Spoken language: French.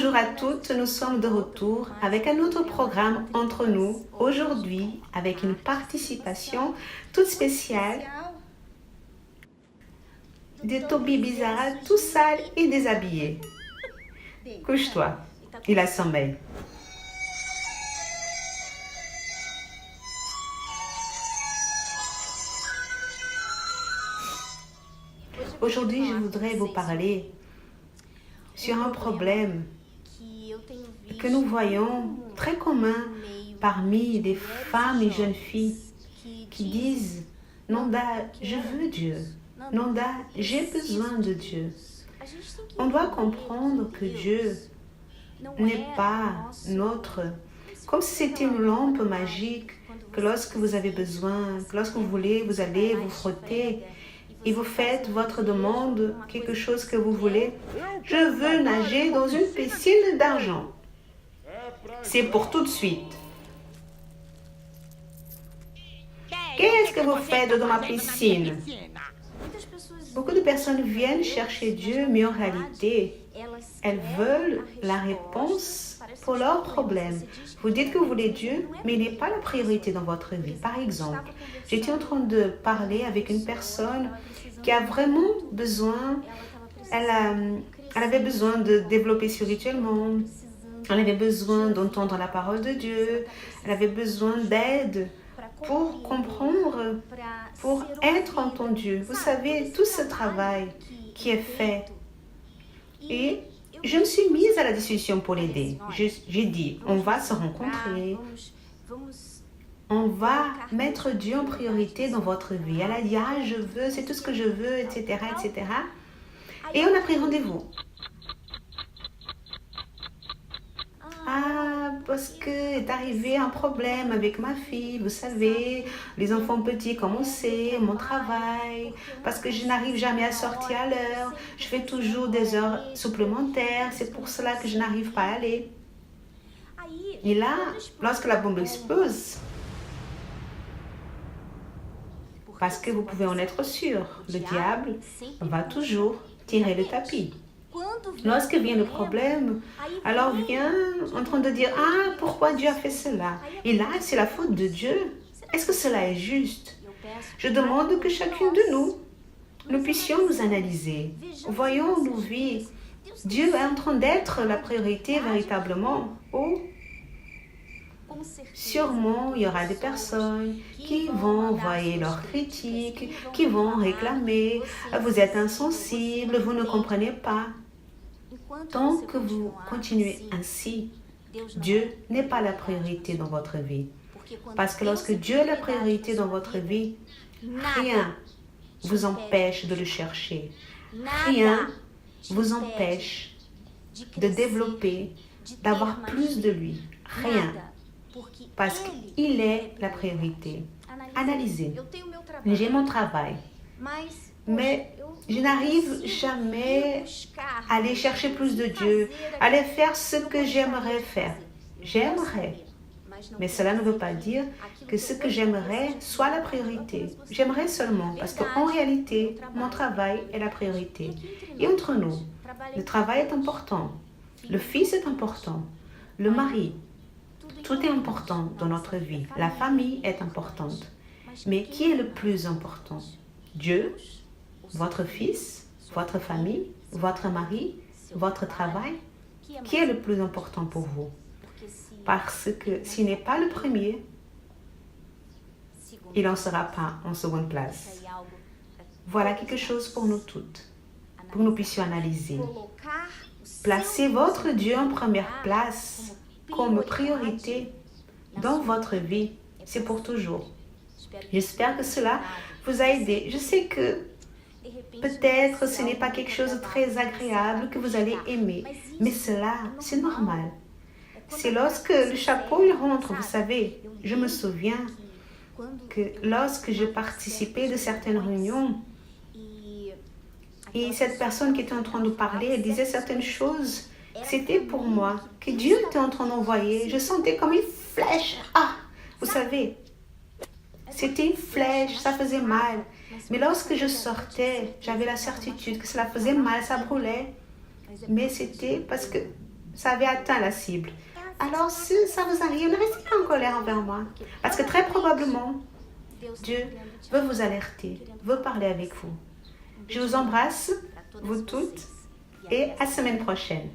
Bonjour à toutes, nous sommes de retour avec un autre programme entre nous, aujourd'hui avec une participation toute spéciale de Toby Bizarre, tout sale et déshabillé. Couche-toi, il a sommeil. Aujourd'hui, je voudrais vous parler sur un problème que nous voyons très commun parmi les femmes et jeunes filles qui disent « Nanda, je veux Dieu. Nanda, j'ai besoin de Dieu. » On doit comprendre que Dieu n'est pas notre... Comme si c'était une lampe magique que lorsque vous avez besoin, que lorsque vous voulez, vous allez vous frotter et vous faites votre demande, quelque chose que vous voulez. Je veux nager dans une piscine d'argent. C'est pour tout de suite. Qu'est-ce que vous faites dans ma piscine? Beaucoup de personnes viennent chercher Dieu, mais en réalité, elles veulent la réponse pour leurs problèmes. Vous dites que vous voulez Dieu, mais il n'est pas la priorité dans votre vie. Par exemple, j'étais en train de parler avec une personne qui a vraiment besoin, elle avait besoin de développer spirituellement, elle avait besoin d'entendre la parole de Dieu, elle avait besoin d'aide pour comprendre, pour être entendue. Vous savez, tout ce travail qui est fait. Et je me suis mise à la discussion pour l'aider. J'ai dit, on va se rencontrer, on va mettre Dieu en priorité dans votre vie. Elle a dit, ah, je veux, c'est tout ce que je veux, etc., etc. Et on a pris rendez-vous. Ah, parce que est arrivé un problème avec ma fille, vous savez, les enfants petits comme on sait, mon travail, parce que je n'arrive jamais à sortir à l'heure, je fais toujours des heures supplémentaires, c'est pour cela que je n'arrive pas à aller. Et là, lorsque la bombe explose, parce que vous pouvez en être sûr, le diable va toujours tirer le tapis. Lorsque vient le problème, alors vient en train de dire « Ah, pourquoi Dieu a fait cela ?» Et là, c'est la faute de Dieu. Est-ce que cela est juste? Je demande que chacune de nous puissions nous analyser. Voyons nos vies. Dieu est en train d'être la priorité véritablement ou sûrement, il y aura des personnes qui vont envoyer leurs critiques, qui vont réclamer « Vous êtes insensible, vous ne comprenez pas. » Tant que vous continuez ainsi, Dieu n'est pas la priorité dans votre vie. Parce que lorsque Dieu est la priorité dans votre vie, rien vous empêche de le chercher. Rien vous empêche de développer, d'avoir plus de lui. Rien. Parce qu'il est la priorité. Analysez. J'ai mon travail. Mais je n'arrive jamais à aller chercher plus de Dieu, à aller faire ce que j'aimerais faire. J'aimerais. Mais cela ne veut pas dire que ce que j'aimerais soit la priorité. J'aimerais seulement parce qu'en réalité, mon travail est la priorité. Et entre nous, le travail est important. Le fils est important. Le mari. Tout est important dans notre vie. La famille est importante. Mais qui est le plus important? Dieu, votre fils, votre famille, votre mari, votre travail? Qui est le plus important pour vous? Parce que s'il n'est pas le premier, il n'en sera pas en seconde place. Voilà quelque chose pour nous toutes, pour que nous puissions analyser. Placez votre Dieu en première place comme priorité dans votre vie. C'est pour toujours. J'espère que cela vous a aidé. Je sais que peut-être ce n'est pas quelque chose de très agréable que vous allez aimer, mais cela, c'est normal. C'est lorsque le chapeau il rentre, vous savez. Je me souviens que lorsque je participais de certaines réunions, et cette personne qui était en train de parler, elle disait certaines choses, c'était pour moi, que Dieu était en train d'envoyer. Je sentais comme une flèche. Ah, vous savez, c'était une flèche, ça faisait mal. Mais lorsque je sortais, j'avais la certitude que cela faisait mal, ça brûlait. Mais c'était parce que ça avait atteint la cible. Alors, si ça vous arrive, ne restez pas en colère envers moi. Parce que très probablement, Dieu veut vous alerter, veut parler avec vous. Je vous embrasse, vous toutes, et à la semaine prochaine.